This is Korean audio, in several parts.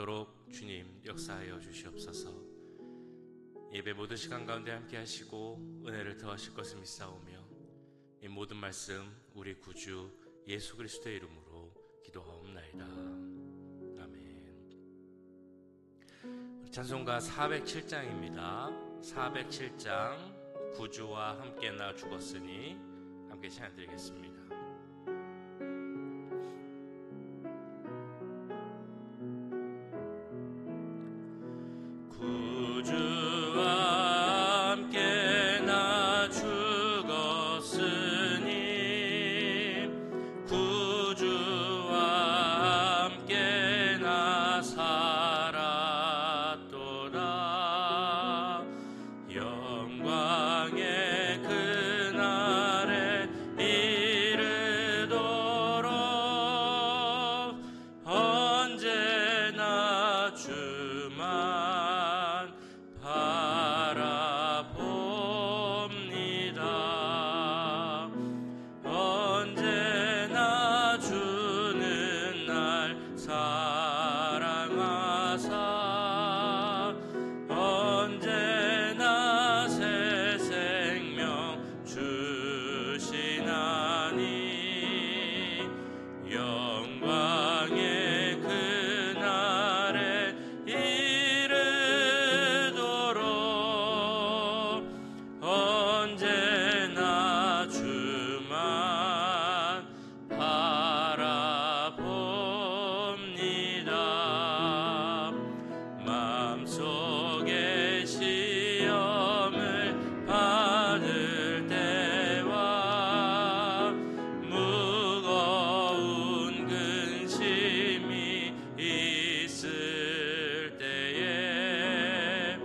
있도록 주님 역사하여 주시옵소서. 예배 모든 시간 가운데 함께 하시고 은혜를 더하실 것을 믿사오며 이 모든 말씀 우리 구주 예수 그리스도의 이름으로 기도하옵나이다. 아멘. 찬송가 407장입니다. 407장 구주와 함께 나 죽었으니 함께 찬양드리겠습니다. 구주와 함께 나 죽었으니 구주와 함께 나 살았도다. 영광의 그날에 이르도록 언제나 주만 바라봅니다. 언제나 주는 날 사랑하사 언제나 새 생명 주시나니 영광의 그날에 이르도록 언제나 주만 바라봅니다. 마음속에 시험을 받을 때와 무거운 근심이 있을 때에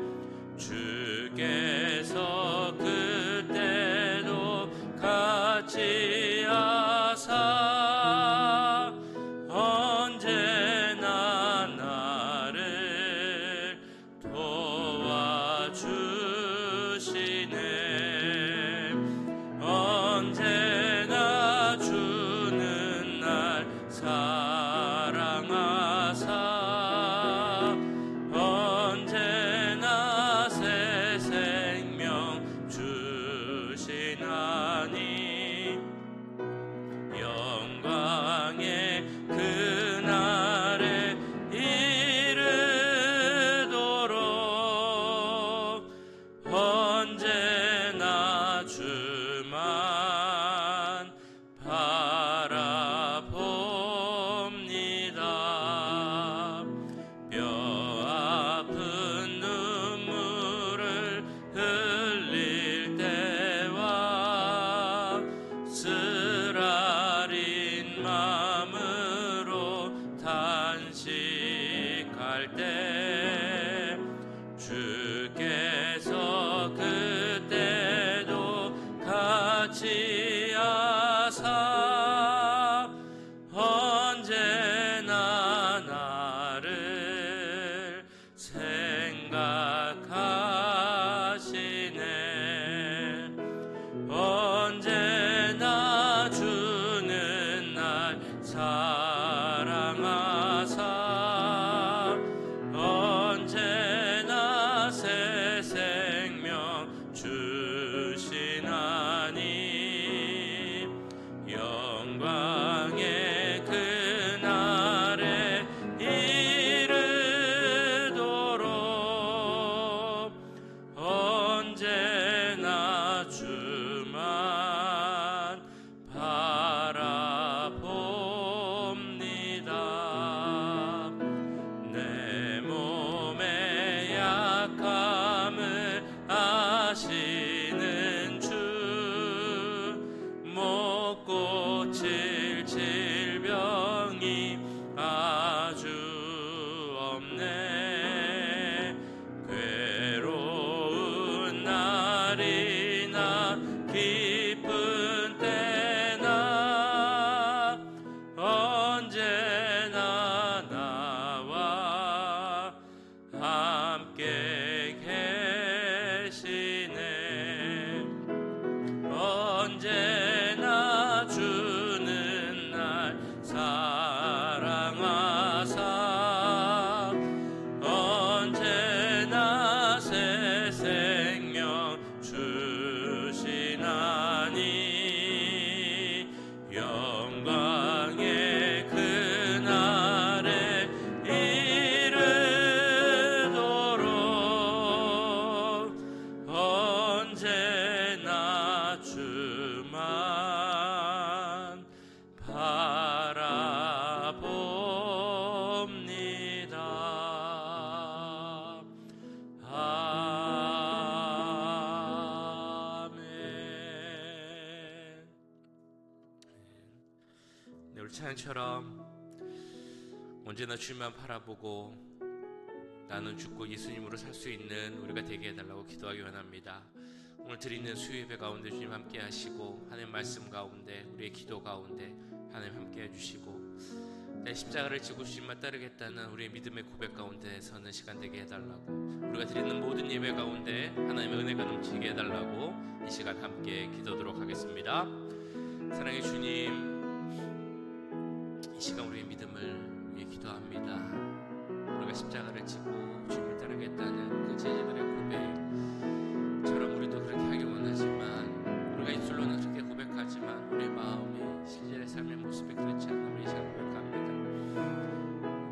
주께서 그때도 같이 하사 언제나 나를 도와주시네. 언제나 주는 날 사랑하사 언제나 새 생명 주시나니 영광의 그날에 이르도록 언제나 주만 바라봅니다. 뼈 아픈 눈물을 흘릴 때와 쓰라린 마음으로 탄식할 때 주께서 그때도 같이 하사 언제나 나를 생각하시네. 언제나 주는 날 사랑하사 찬양처럼 언제나 주님만 바라보고 나는 죽고 예수님으로 살 수 있는 우리가 되게 해달라고 기도하기 원합니다. 오늘 드리는 수요예배 가운데 주님 함께 하시고 하나님 말씀 가운데 우리의 기도 가운데 하나님 함께 해주시고 내 십자가를 지고 주님만 따르겠다는 우리의 믿음의 고백 가운데 서는 시간 되게 해달라고 우리가 드리는 모든 예배 가운데 하나님의 은혜가 넘치게 해달라고 이 시간 함께 기도하도록 하겠습니다. 사랑의 주님, 이 시간 우리의 믿음을 위해 기도합니다. 우리가 십자가를 지고 주님을 따르겠다는 그 제자들의 고백처럼 우리도 그렇게 하기 원하지만 우리가 입술로는 그렇게 고백하지만 우리의 마음이 실제의 삶의 모습이 그렇지 않음을 이 시간 고백합니다.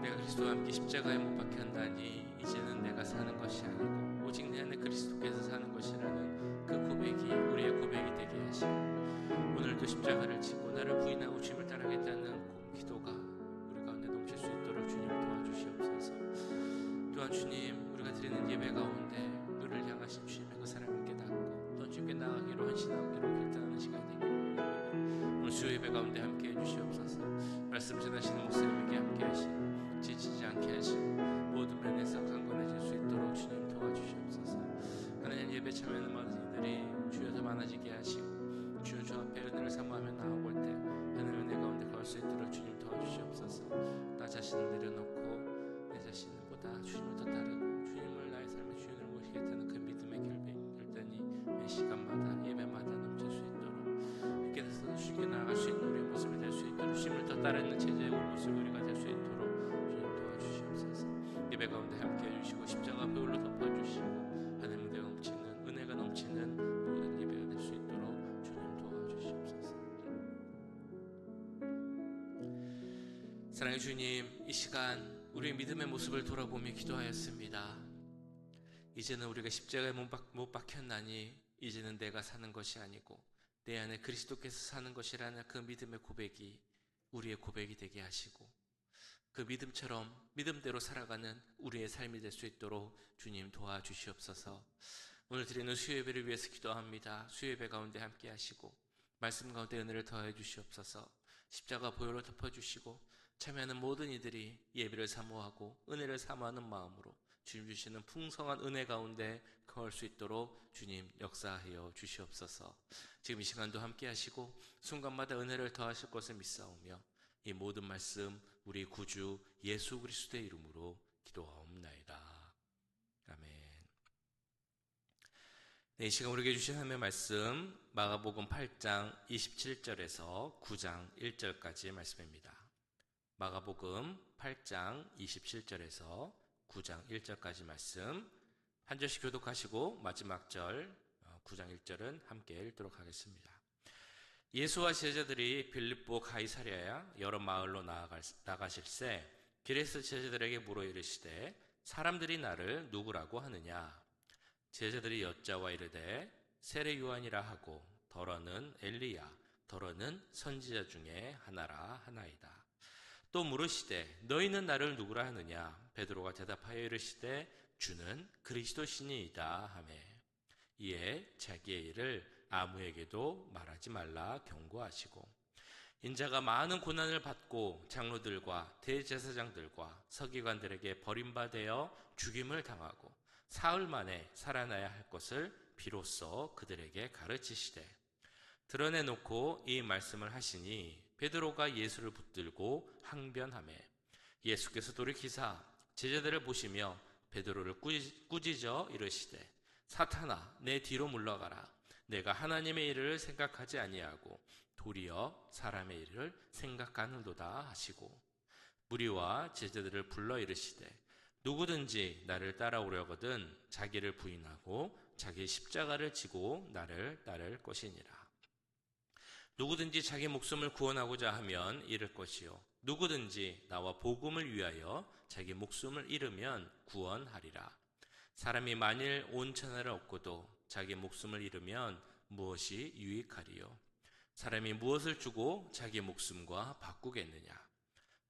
내가 그리스도와 함께 십자가에 못 박혔나니 이제는 내가 사는 것이 아니고 오직 내 안에 그리스도께서 사는 것이라는 그 고백이 우리의 고백이 되게 하시고 오늘도 십자가를 지고 나를 부인하고 주님을 따르겠다는 기도가 우리 가운데 넘칠 수 있도록 주님 도와주시옵소서. 또한 주님, 우리가 드리는 예배 가운데 우리를 향하신 주님의 그 사랑을 깨닫고 또 주님께 나아가기로 헌신하기로 결단하는 시간이 되기를 원합니다. 오늘 주 예배 가운데 함께 해주시옵소서. 말씀 전하시는 목사님에게 함께 하시고 지치지 않게 하시고 모든 면에서 강건해질 수 있도록 주님 도와주시옵소서. 하나님 예배 참여하는 모든 이들이 주여 더 많아지게 하시고 주여 주 앞에 은혜를 사모하며 나아올 때 하나님의 은혜 가운데 갈 수 있도록 주님 도와주시옵소서. 나 자신을 내려놓고 내 자신보다 주님을 더 따르고 주님을 나의 삶의 주인으로 모시겠다는 그 믿음의 결단이 매 시간마다 예배마다 넘칠 수 있도록 깨달아서 주님께 나아갈 수 있는 우리의 모습이 될 수 있도록 주님을 더 따르는 제자의 모습 우리가 될 수 있도록 주님 도와주시옵소서. 예배 가운데 함께 해주시고 십자가 보혈로 덮어주시고 하나님의 은혜가 넘치는 은혜가 넘치는 모든 예배가 될 수 있도록 주님 도와주시옵소서. 사랑의 주님, 이 시간 우리의 믿음의 모습을 돌아보며 기도하였습니다. 이제는 우리가 십자가에 못 박혔나니 이제는 내가 사는 것이 아니고 내 안에 그리스도께서 사는 것이라는 그 믿음의 고백이 우리의 고백이 되게 하시고 그 믿음처럼 믿음대로 살아가는 우리의 삶이 될 수 있도록 주님 도와주시옵소서. 오늘 드리는 수요예배를 위해서 기도합니다. 수요예배 가운데 함께 하시고 말씀 가운데 은혜를 더해 주시옵소서. 십자가 보혈로 덮어주시고 참여하는 모든 이들이 예배를 사모하고 은혜를 사모하는 마음으로 주님 주시는 풍성한 은혜 가운데 거할 수 있도록 주님 역사하여 주시옵소서. 지금 이 시간도 함께 하시고 순간마다 은혜를 더하실 것을 믿사오며 이 모든 말씀 우리 구주 예수 그리스도의 이름으로 기도하옵나이다. 아멘. 네, 이 시간 우리에게 주신 하나님의 말씀 마가복음 8장 27절에서 9장 1절까지의 말씀입니다. 마가복음 8장 27절에서 9장 1절까지 말씀 한 절씩 교독하시고 마지막 절 9장 1절은 함께 읽도록 하겠습니다. 예수와 제자들이 빌립보 가이사랴 여러 마을로 나가실새 길에서 제자들에게 물어 이르시되 사람들이 나를 누구라고 하느냐? 제자들이 여짜와 이르되 세례 요한이라 하고 더러는 엘리야 더러는 선지자 중에 하나라 하나이다. 또 물으시되 너희는 나를 누구라 하느냐? 베드로가 대답하여 이르시되 주는 그리스도시니이다 하매 이에 자기의 일을 아무에게도 말하지 말라 경고하시고 인자가 많은 고난을 받고 장로들과 대제사장들과 서기관들에게 버림받아 죽임을 당하고 사흘 만에 살아나야 할 것을 비로소 그들에게 가르치시되 드러내놓고 이 말씀을 하시니 베드로가 예수를 붙들고 항변하매 예수께서 돌이키사 제자들을 보시며 베드로를 꾸짖어 이르시되 사탄아 내 뒤로 물러가라. 내가 하나님의 일을 생각하지 아니하고 도리어 사람의 일을 생각하는도다 하시고 무리와 제자들을 불러 이르시되 누구든지 나를 따라오려거든 자기를 부인하고 자기 십자가를 지고 나를 따를 것이니라. 누구든지 자기 목숨을 구원하고자 하면 잃을 것이요 누구든지 나와 복음을 위하여 자기 목숨을 잃으면 구원하리라. 사람이 만일 온 천하를 얻고도 자기 목숨을 잃으면 무엇이 유익하리요? 사람이 무엇을 주고 자기 목숨과 바꾸겠느냐?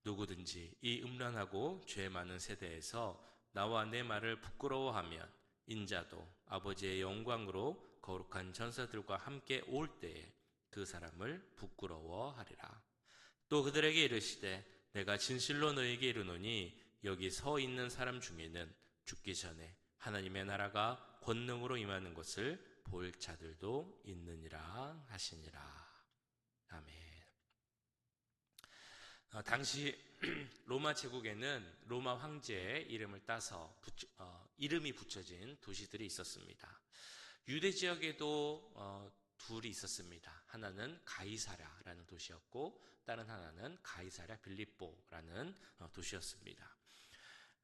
누구든지 이 음란하고 죄 많은 세대에서 나와 내 말을 부끄러워하면 인자도 아버지의 영광으로 거룩한 전사들과 함께 올 때에 그 사람을 부끄러워하리라. 또 그들에게 이르시되 내가 진실로 너에게 이르노니 여기 서 있는 사람 중에는 죽기 전에 하나님의 나라가 권능으로 임하는 것을 볼 자들도 있느니라 하시니라. 아멘. 당시 로마 제국에는 로마 황제의 이름을 따서 이름이 붙여진 도시들이 있었습니다. 유대 지역에도 둘이 있었습니다. 하나는 가이사랴라는 도시였고 다른 하나는 가이사랴 빌립보라는 도시였습니다.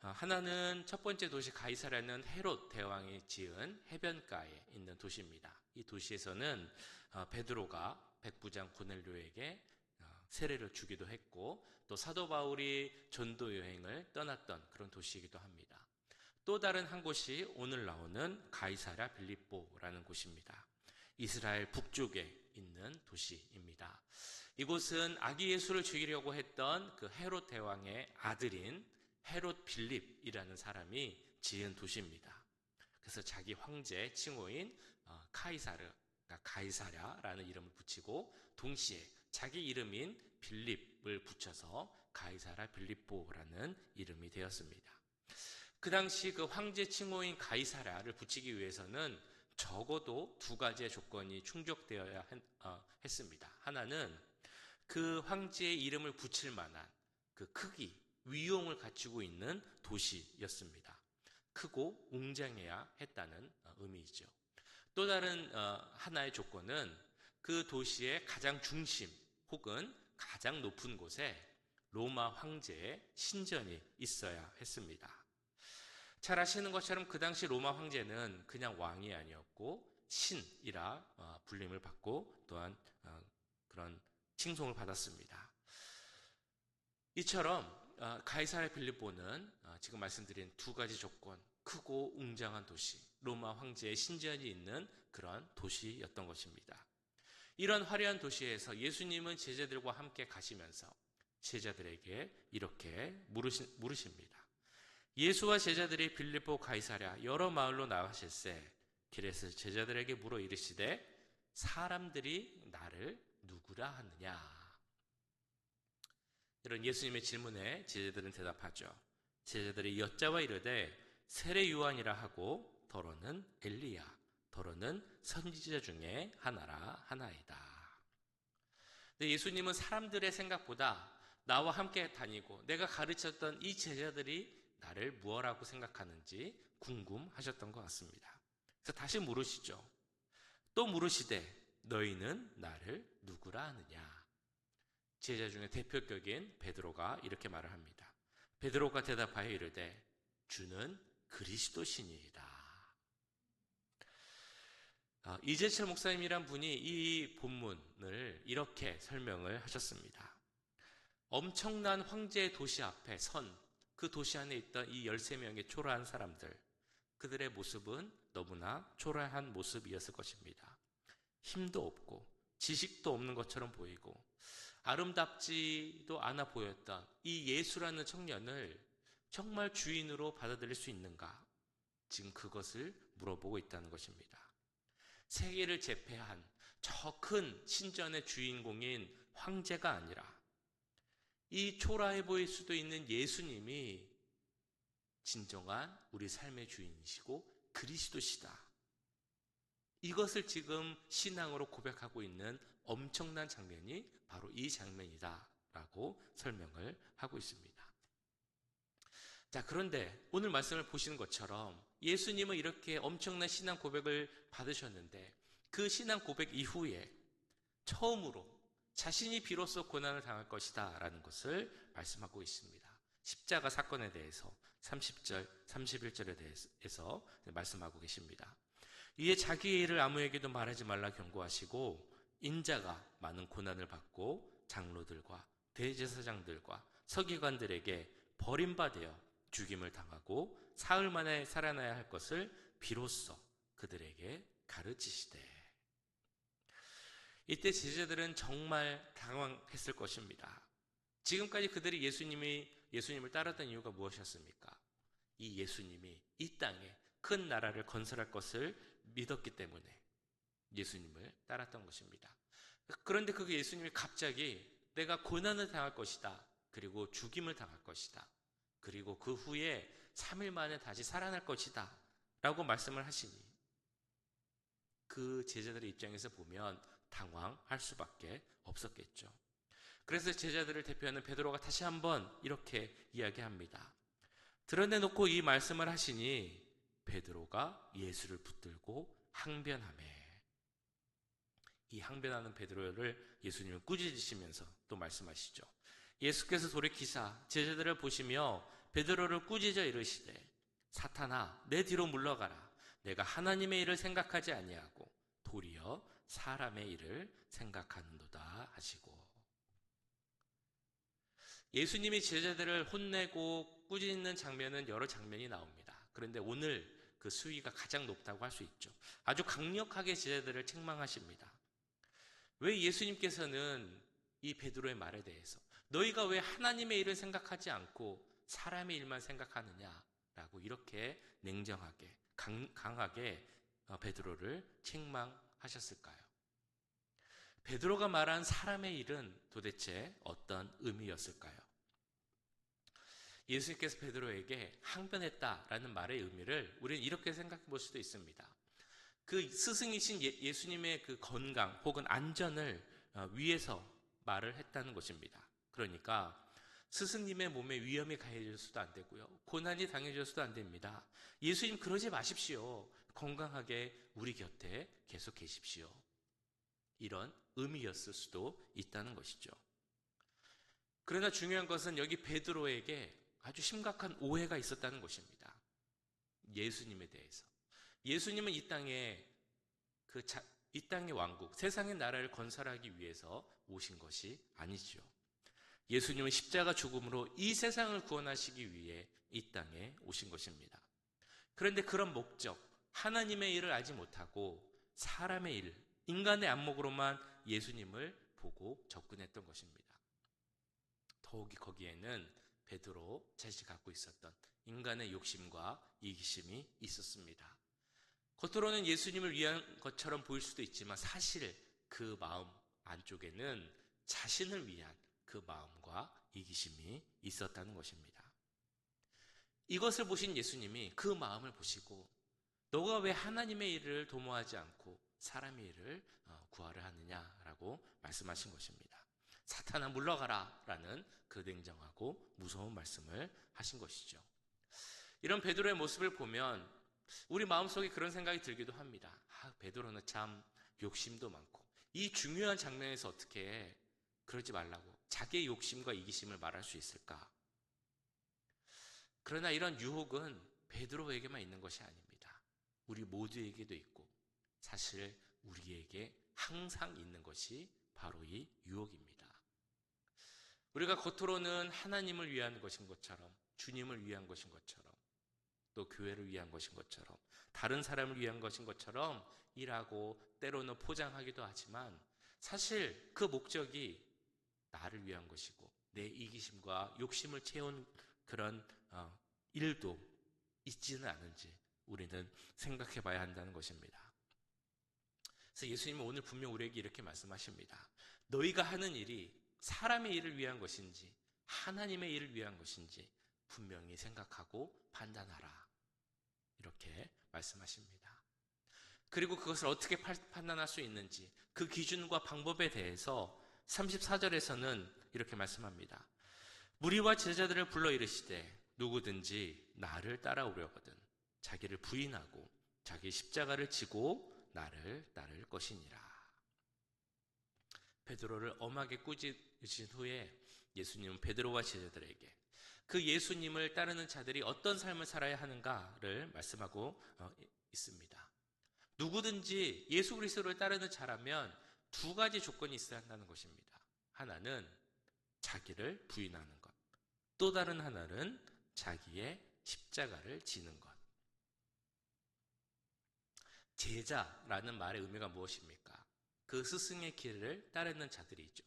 하나는 첫 번째 도시 가이사랴는 헤롯 대왕이 지은 해변가에 있는 도시입니다. 이 도시에서는 베드로가 백부장 고넬료에게 세례를 주기도 했고 또 사도 바울이 전도 여행을 떠났던 그런 도시이기도 합니다. 또 다른 한 곳이 오늘 나오는 가이사랴 빌립보라는 곳입니다. 이스라엘 북쪽에 있는 도시입니다. 이곳은 아기 예수를 죽이려고 했던 그 헤롯 대왕의 아들인 헤롯 빌립이라는 사람이 지은 도시입니다. 그래서 자기 황제 칭호인 가이사랴라는 이름을 붙이고 동시에 자기 이름인 빌립을 붙여서 가이사랴 빌립보라는 이름이 되었습니다. 그 당시 그 황제 칭호인 가이사랴를 붙이기 위해서는 적어도 두 가지의 조건이 충족되어야 했습니다. 하나는 그 황제의 이름을 붙일 만한 그 크기, 위용을 갖추고 있는 도시였습니다. 크고 웅장해야 했다는 의미이죠. 또 다른 하나의 조건은 그 도시의 가장 중심 혹은 가장 높은 곳에 로마 황제의 신전이 있어야 했습니다. 잘 아시는 것처럼 그 당시 로마 황제는 그냥 왕이 아니었고 신이라 불림을 받고 또한 그런 칭송을 받았습니다. 이처럼 가이사랴 빌립보는 지금 말씀드린 두 가지 조건, 크고 웅장한 도시, 로마 황제의 신전이 있는 그런 도시였던 것입니다. 이런 화려한 도시에서 예수님은 제자들과 함께 가시면서 제자들에게 이렇게 물으십니다. 예수와 제자들이 빌립보 가이사랴 여러 마을로 나가실새 길에서 제자들에게 물어 이르시되 사람들이 나를 누구라 하느냐. 이런 예수님의 질문에 제자들은 대답하죠. 제자들이 여짜와 이르되 세례 요한이라 하고 더러는 엘리야 더러는 선지자 중에 하나라 하나이다. 근데 예수님은 사람들의 생각보다 나와 함께 다니고 내가 가르쳤던 이 제자들이 나를 무엇라고 생각하는지 궁금하셨던 것 같습니다. 그래서 다시 물으시죠. 또 물으시되 너희는 나를 누구라 하느냐. 제자 중에 대표격인 베드로가 이렇게 말을 합니다. 베드로가 대답하여 이르되 주는 그리스도시니이다. 이재철 목사님이란 분이 이 본문을 이렇게 설명을 하셨습니다. 엄청난 황제의 도시 앞에 선 그 도시 안에 있던 이 13명의 초라한 사람들, 그들의 모습은 너무나 초라한 모습이었을 것입니다. 힘도 없고 지식도 없는 것처럼 보이고 아름답지도 않아 보였던 이 예수라는 청년을 정말 주인으로 받아들일 수 있는가? 지금 그것을 물어보고 있다는 것입니다. 세계를 제패한 저 큰 신전의 주인공인 황제가 아니라 이 초라해 보일 수도 있는 예수님이 진정한 우리 삶의 주인이시고 그리스도시다. 이것을 지금 신앙으로 고백하고 있는 엄청난 장면이 바로 이 장면이다라고 설명을 하고 있습니다. 자, 그런데 오늘 말씀을 보시는 것처럼 예수님은 이렇게 엄청난 신앙 고백을 받으셨는데 그 신앙 고백 이후에 처음으로 자신이 비로소 고난을 당할 것이다 라는 것을 말씀하고 있습니다. 십자가 사건에 대해서 30절, 31절에 대해서 말씀하고 계십니다. 이에 자기의 일을 아무에게도 말하지 말라 경고하시고 인자가 많은 고난을 받고 장로들과 대제사장들과 서기관들에게 버림받아 죽임을 당하고 사흘 만에 살아나야 할 것을 비로소 그들에게 가르치시되. 이때 제자들은 정말 당황했을 것입니다. 지금까지 그들이 예수님을 따랐던 이유가 무엇이었습니까? 이 예수님이 이 땅에 큰 나라를 건설할 것을 믿었기 때문에 예수님을 따랐던 것입니다. 그런데 그 예수님이 갑자기 내가 고난을 당할 것이다. 그리고 죽임을 당할 것이다. 그리고 그 후에 3일 만에 다시 살아날 것이다. 라고 말씀을 하시니 그 제자들의 입장에서 보면 당황할 수밖에 없었겠죠. 그래서 제자들을 대표하는 베드로가 다시 한번 이렇게 이야기합니다. 드러내놓고 이 말씀을 하시니 베드로가 예수를 붙들고 항변하매. 이 항변하는 베드로를 예수님은 꾸짖으시면서 또 말씀하시죠. 예수께서 돌이키사 제자들을 보시며 베드로를 꾸짖어 이르시되 사탄아 내 뒤로 물러가라. 내가 하나님의 일을 생각하지 아니하고 도리어 사람의 일을 생각하는도다 하시고. 예수님이 제자들을 혼내고 꾸짖는 장면은 여러 장면이 나옵니다. 그런데 오늘 그 수위가 가장 높다고 할 수 있죠. 아주 강력하게 제자들을 책망하십니다. 왜 예수님께서는 이 베드로의 말에 대해서 너희가 왜 하나님의 일을 생각하지 않고 사람의 일만 생각하느냐라고 이렇게 냉정하게 강하게 베드로를 책망하셨을까요? 베드로가 말한 사람의 일은 도대체 어떤 의미였을까요? 예수님께서 베드로에게 항변했다라는 말의 의미를 우리는 이렇게 생각해 볼 수도 있습니다. 그 스승이신 예수님의 그 건강 혹은 안전을 위해서 말을 했다는 것입니다. 그러니까 스승님의 몸에 위험이 가해져서도 안 되고요. 고난이 당해져서도 안 됩니다. 예수님 그러지 마십시오. 건강하게 우리 곁에 계속 계십시오. 이런 의미였을 수도 있다는 것이죠. 그러나 중요한 것은 여기 베드로에게 아주 심각한 오해가 있었다는 것입니다. 예수님에 대해서. 예수님은 이 땅의 왕국, 세상의 나라를 건설하기 위해서 오신 것이 아니죠. 예수님은 십자가 죽음으로 이 세상을 구원하시기 위해 이 땅에 오신 것입니다. 그런데 그런 목적, 하나님의 일을 알지 못하고 사람의 일, 인간의 안목으로만 예수님을 보고 접근했던 것입니다. 더욱이 거기에는 베드로 자신이 갖고 있었던 인간의 욕심과 이기심이 있었습니다. 겉으로는 예수님을 위한 것처럼 보일 수도 있지만 사실 그 마음 안쪽에는 자신을 위한 그 마음과 이기심이 있었다는 것입니다. 이것을 보신 예수님이 그 마음을 보시고 너가 왜 하나님의 일을 도모하지 않고 사람의 일을 구하려 하느냐라고 말씀하신 것입니다. 사탄아 물러가라 라는 그 냉정하고 무서운 말씀을 하신 것이죠. 이런 베드로의 모습을 보면 우리 마음속에 그런 생각이 들기도 합니다. 베드로는 참 욕심도 많고 이 중요한 장면에서 어떻게 그러지 말라고 자기의 욕심과 이기심을 말할 수 있을까? 그러나 이런 유혹은 베드로에게만 있는 것이 아닙니다. 우리 모두에게도 있고 사실 우리에게 항상 있는 것이 바로 이 유혹입니다. 우리가 겉으로는 하나님을 위한 것인 것처럼 주님을 위한 것인 것처럼 또 교회를 위한 것인 것처럼 다른 사람을 위한 것인 것처럼 일하고 때로는 포장하기도 하지만 사실 그 목적이 나를 위한 것이고 내 이기심과 욕심을 채운 그런 일도 있지는 않은지 우리는 생각해 봐야 한다는 것입니다. 그래서 예수님은 오늘 분명 우리에게 이렇게 말씀하십니다. 너희가 하는 일이 사람의 일을 위한 것인지 하나님의 일을 위한 것인지 분명히 생각하고 판단하라. 이렇게 말씀하십니다. 그리고 그것을 어떻게 판단할 수 있는지 그 기준과 방법에 대해서 34절에서는 이렇게 말씀합니다. 무리와 제자들을 불러 이르시되 누구든지 나를 따라오려거든 자기를 부인하고 자기 십자가를 지고 나를 따를 것이니라. 베드로를 엄하게 꾸짖으신 후에 예수님은 베드로와 제자들에게 그 예수님을 따르는 자들이 어떤 삶을 살아야 하는가를 말씀하고 있습니다. 누구든지 예수 그리스도를 따르는 자라면 두 가지 조건이 있어야 한다는 것입니다. 하나는 자기를 부인하는 것, 또 다른 하나는 자기의 십자가를 지는 것. 제자라는 말의 의미가 무엇입니까? 그 스승의 길을 따르는 자들이죠.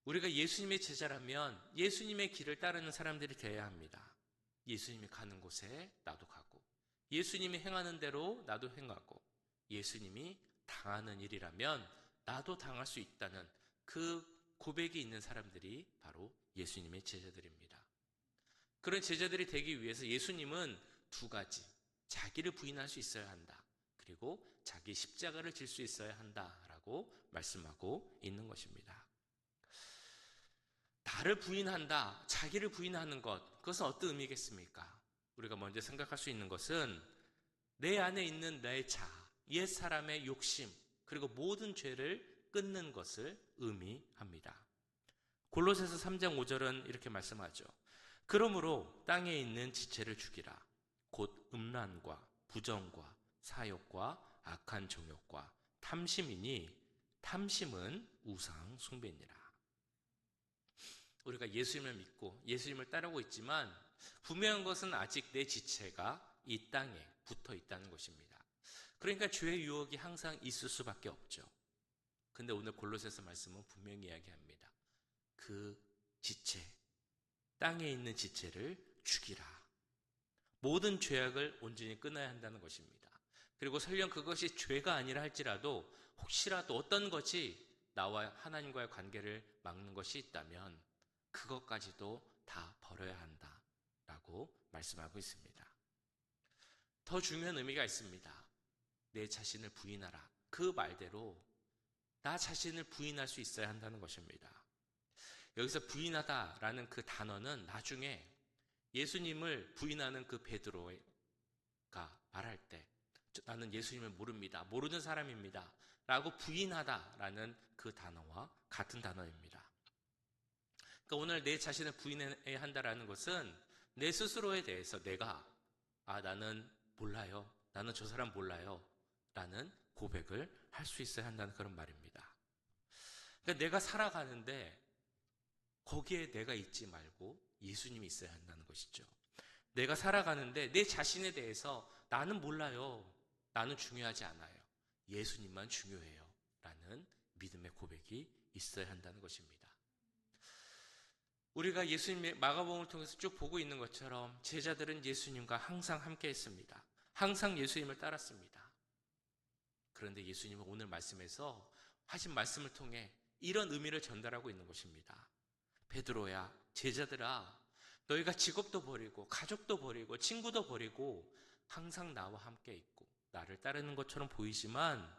우리가 예수님의 제자라면 예수님의 길을 따르는 사람들이 되어야 합니다. 예수님이 가는 곳에 나도 가고 예수님이 행하는 대로 나도 행하고 예수님이 당하는 일이라면 나도 당할 수 있다는 그 고백이 있는 사람들이 바로 예수님의 제자들입니다. 그런 제자들이 되기 위해서 예수님은 두 가지, 자기를 부인할 수 있어야 한다. 그리고 자기 십자가를 질 수 있어야 한다라고 말씀하고 있는 것입니다. 나를 부인한다, 자기를 부인하는 것, 그것은 어떤 의미겠습니까? 우리가 먼저 생각할 수 있는 것은 내 안에 있는 내 자, 옛 사람의 욕심, 그리고 모든 죄를 끊는 것을 의미합니다. 골로새서 3장 5절은 이렇게 말씀하죠. 그러므로 땅에 있는 지체를 죽이라. 곧 음란과 부정과 사욕과 악한 정욕과 탐심이니 탐심은 우상 숭배니라. 우리가 예수님을 믿고 예수님을 따르고 있지만 분명한 것은 아직 내 지체가 이 땅에 붙어 있다는 것입니다. 그러니까 죄의 유혹이 항상 있을 수밖에 없죠. 근데 오늘 골로새서 말씀은 분명히 이야기합니다. 그 지체, 땅에 있는 지체를 죽이라. 모든 죄악을 온전히 끊어야 한다는 것입니다. 그리고 설령 그것이 죄가 아니라 할지라도 혹시라도 어떤 것이 나와 하나님과의 관계를 막는 것이 있다면 그것까지도 다 버려야 한다라고 말씀하고 있습니다. 더 중요한 의미가 있습니다. 내 자신을 부인하라. 그 말대로 나 자신을 부인할 수 있어야 한다는 것입니다. 여기서 부인하다라는 그 단어는 나중에 예수님을 부인하는 그 베드로가 말할 때 나는 예수님을 모릅니다. 모르는 사람입니다. 라고 부인하다라는 그 단어와 같은 단어입니다. 그러니까 오늘 내 자신을 부인해야 한다라는 것은 내 스스로에 대해서 내가 나는 몰라요. 나는 저 사람 몰라요. 라는 고백을 할 수 있어야 한다는 그런 말입니다. 그러니까 내가 살아가는데 거기에 내가 있지 말고 예수님이 있어야 한다는 것이죠. 내가 살아가는데 내 자신에 대해서 나는 몰라요. 나는 중요하지 않아요. 예수님만 중요해요. 라는 믿음의 고백이 있어야 한다는 것입니다. 우리가 예수님의 마가복음을 통해서 쭉 보고 있는 것처럼 제자들은 예수님과 항상 함께 했습니다. 항상 예수님을 따랐습니다. 그런데 예수님은 오늘 말씀에서 하신 말씀을 통해 이런 의미를 전달하고 있는 것입니다. 베드로야, 제자들아, 너희가 직업도 버리고 가족도 버리고 친구도 버리고 항상 나와 함께 있고 나를 따르는 것처럼 보이지만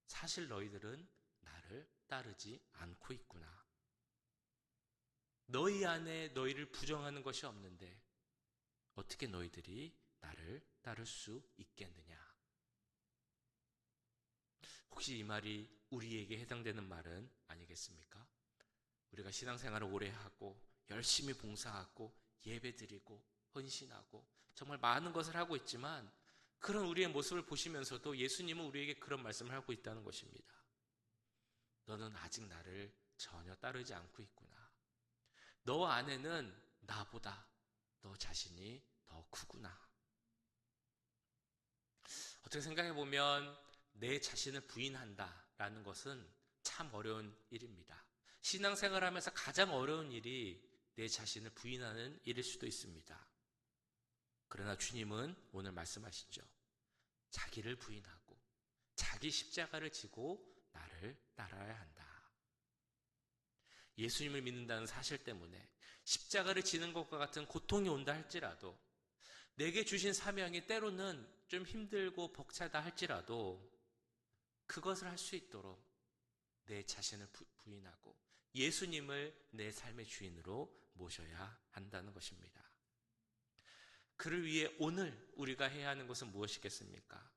사실 너희들은 나를 따르지 않고 있구나. 너희 안에 너희를 부정하는 것이 없는데 어떻게 너희들이 나를 따를 수 있겠느냐? 혹시 이 말이 우리에게 해당되는 말은 아니겠습니까? 우리가 신앙생활을 오래 하고 열심히 봉사하고 예배드리고 헌신하고 정말 많은 것을 하고 있지만 그런 우리의 모습을 보시면서도 예수님은 우리에게 그런 말씀을 하고 있다는 것입니다. 너는 아직 나를 전혀 따르지 않고 있구나. 너 안에는 나보다 너 자신이 더 크구나. 어떻게 생각해 보면 내 자신을 부인한다라는 것은 참 어려운 일입니다. 신앙생활하면서 가장 어려운 일이 내 자신을 부인하는 일일 수도 있습니다. 그러나 주님은 오늘 말씀하시죠. 자기를 부인하고 자기 십자가를 지고 나를 따라야 한다. 예수님을 믿는다는 사실 때문에 십자가를 지는 것과 같은 고통이 온다 할지라도 내게 주신 사명이 때로는 좀 힘들고 벅차다 할지라도 그것을 할 수 있도록 내 자신을 부인하고 예수님을 내 삶의 주인으로 모셔야 한다는 것입니다. 그를 위해 오늘 우리가 해야 하는 것은 무엇이겠습니까?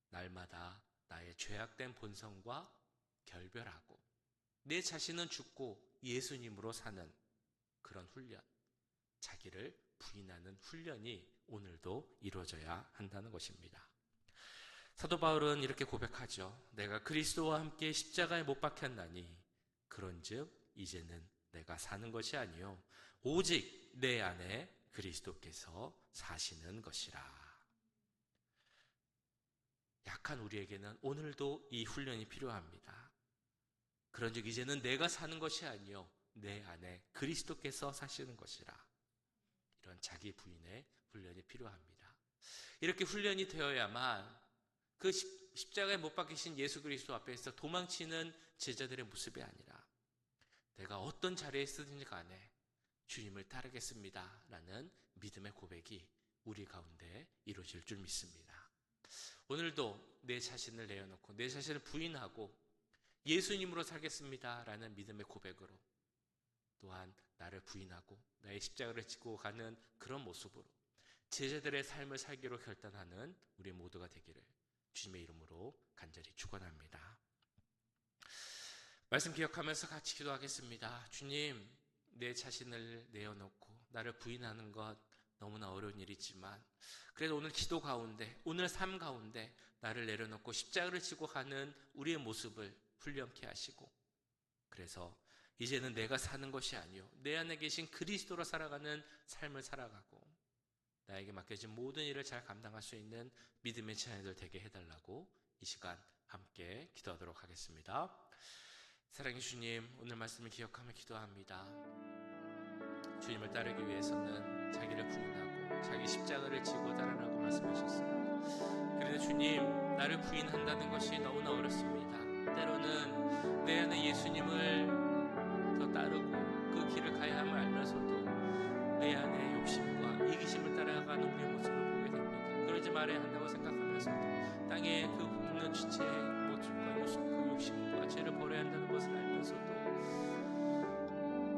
날마다 나의 죄악된 본성과 결별하고 내 자신은 죽고 예수님으로 사는 그런 훈련, 자기를 부인하는 훈련이 오늘도 이루어져야 한다는 것입니다. 사도 바울은 이렇게 고백하죠. 내가 그리스도와 함께 십자가에 못 박혔나니 그런즉 이제는 내가 사는 것이 아니요 오직 내 안에 그리스도께서 사시는 것이라. 약한 우리에게는 오늘도 이 훈련이 필요합니다. 그런즉 이제는 내가 사는 것이 아니요 내 안에 그리스도께서 사시는 것이라. 이런 자기 부인의 훈련이 필요합니다. 이렇게 훈련이 되어야만 그 십자가에 못 박히신 예수 그리스도 앞에서 도망치는 제자들의 모습이 아니라 내가 어떤 자리에 있든지 간에 주님을 따르겠습니다 라는 믿음의 고백이 우리 가운데 이루어질 줄 믿습니다. 오늘도 내 자신을 내어놓고 내 자신을 부인하고 예수님으로 살겠습니다 라는 믿음의 고백으로, 또한 나를 부인하고 나의 십자가를 지고 가는 그런 모습으로 제자들의 삶을 살기로 결단하는 우리 모두가 되기를 주님의 이름으로 간절히 축원합니다. 말씀 기억하면서 같이 기도하겠습니다. 주님, 내 자신을 내어놓고 나를 부인하는 것 너무나 어려운 일이지만 그래도 오늘 기도 가운데, 오늘 삶 가운데 나를 내려놓고 십자가를 지고 가는 우리의 모습을 훈련케 하시고, 그래서 이제는 내가 사는 것이 아니요 내 안에 계신 그리스도로 살아가는 삶을 살아가고 나에게 맡겨진 모든 일을 잘 감당할 수 있는 믿음의 자녀들 되게 해달라고 이 시간 함께 기도하도록 하겠습니다. 사랑의 주님, 오늘 말씀을 기억하며 기도합니다. 주님을 따르기 위해서는 자기를 부인하고 자기 십자가를 지고 따르라고 말씀하셨습니다. 그런데 주님, 나를 부인한다는 것이 너무나 어렵습니다. 때로는 내 안에 예수님을 더 따르고 그 길을 가야 함을 알면서도 내 안에 욕심과 이기심을 따라가는 우리의 모습을 보게 됩니다. 그러지 말아야 한다고 생각하면서도 땅에 그 굽는 지체의 모습과 그 욕심과 죄를 버려야 한다는 것을 알면서도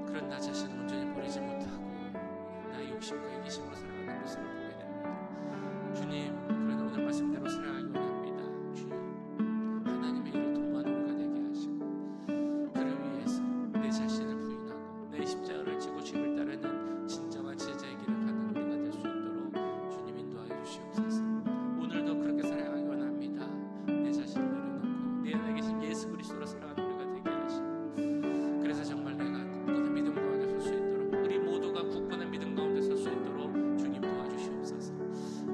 그런 나 자신을 온전히 버리지 못하고 나의 욕심과 이기심으로 살아가는 모습을 보게 됩니다. 주님, 그러나 오늘 말씀대로 살아가기 원합니다. 주여, 하나님의 일을 도모하는 우리가 되게 하시고 그를 위해서 내 자신을 부인하고 내 십자가를 지고 주님을 따르는 진정한 제자의 길을 가는 우리가 될 수 있도록 주님 인도하여 주시옵소서. 오늘도 그렇게 살아가기 원합니다. 내 자신을 내려놓고 내 안에 계신 예수 그리스도로 살아가는 우리가 되게 하시고, 그래서 정말 내가 굳건한 믿음 가운데 설 수 있도록, 우리 모두가 굳건한 믿음 가운데 설 수 있도록 주님 도와주시옵소서.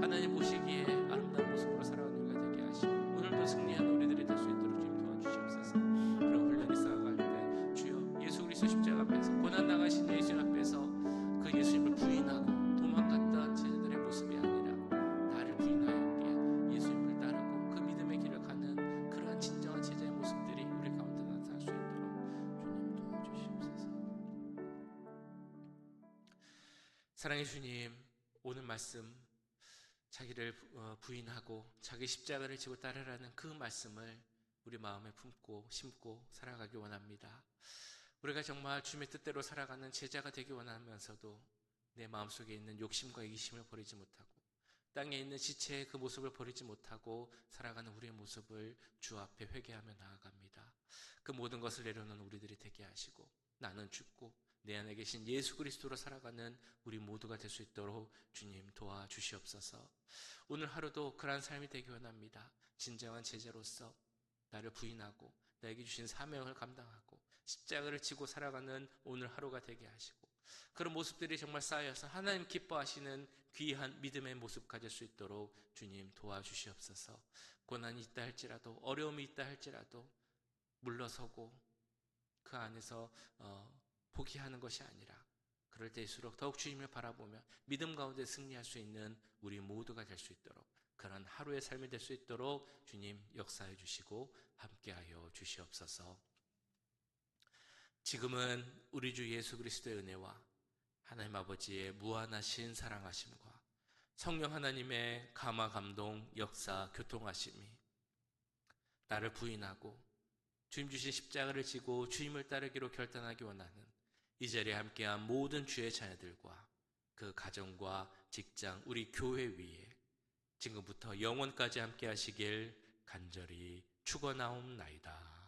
하나님 보시기에 아름다운 모습으로 살아가는 우리가 되게 하시고 오늘도 승리하는 우리들이 될 수 있도록 주님 도와주시옵소서. 그런 훈련이 쌓아갈 때 주여, 예수 그리스도 십자가 앞에서 고난 당하신 예수 앞에서 그 예수님을 부인하고 도망갔던 제자들의 모습이 아니라 나를 부인하였기에 예수님을 따르고 그 믿음의 길을 가는 그러한 진정한 제자의 모습들이 우리 가운데 나타날 수 있도록 주님 도와주시옵소서. 사랑의 주님, 오늘 말씀 자기를 부인하고 자기 십자가를 지고 따르라는 그 말씀을 우리 마음에 품고 심고 살아가기 원합니다. 우리가 정말 주님의 뜻대로 살아가는 제자가 되기 원하면서도 내 마음속에 있는 욕심과 이기심을 버리지 못하고 땅에 있는 지체의 그 모습을 버리지 못하고 살아가는 우리의 모습을 주 앞에 회개하며 나아갑니다. 그 모든 것을 내려놓은 우리들이 되게 하시고 나는 죽고 내 안에 계신 예수 그리스도로 살아가는 우리 모두가 될 수 있도록 주님 도와주시옵소서. 오늘 하루도 그러한 삶이 되기 원합니다. 진정한 제자로서 나를 부인하고 나에게 주신 사명을 감당하고 십자가를 지고 살아가는 오늘 하루가 되게 하시고 그런 모습들이 정말 쌓여서 하나님 기뻐하시는 귀한 믿음의 모습 가질 수 있도록 주님 도와주시옵소서. 고난이 있다 할지라도, 어려움이 있다 할지라도 물러서고 그 안에서 포기하는 것이 아니라 그럴 때일수록 더욱 주님을 바라보며 믿음 가운데 승리할 수 있는 우리 모두가 될 수 있도록, 그런 하루의 삶이 될 수 있도록 주님 역사해 주시고 함께하여 주시옵소서. 지금은 우리 주 예수 그리스도의 은혜와 하나님 아버지의 무한하신 사랑하심과 성령 하나님의 감화 감동 역사 교통하심이 나를 부인하고 주님 주신 십자가를 지고 주님을 따르기로 결단하기 원하는 이 자리에 함께한 모든 주의 자녀들과 그 가정과 직장, 우리 교회 위에 지금부터 영원까지 함께 하시길 간절히 축원하옵나이다.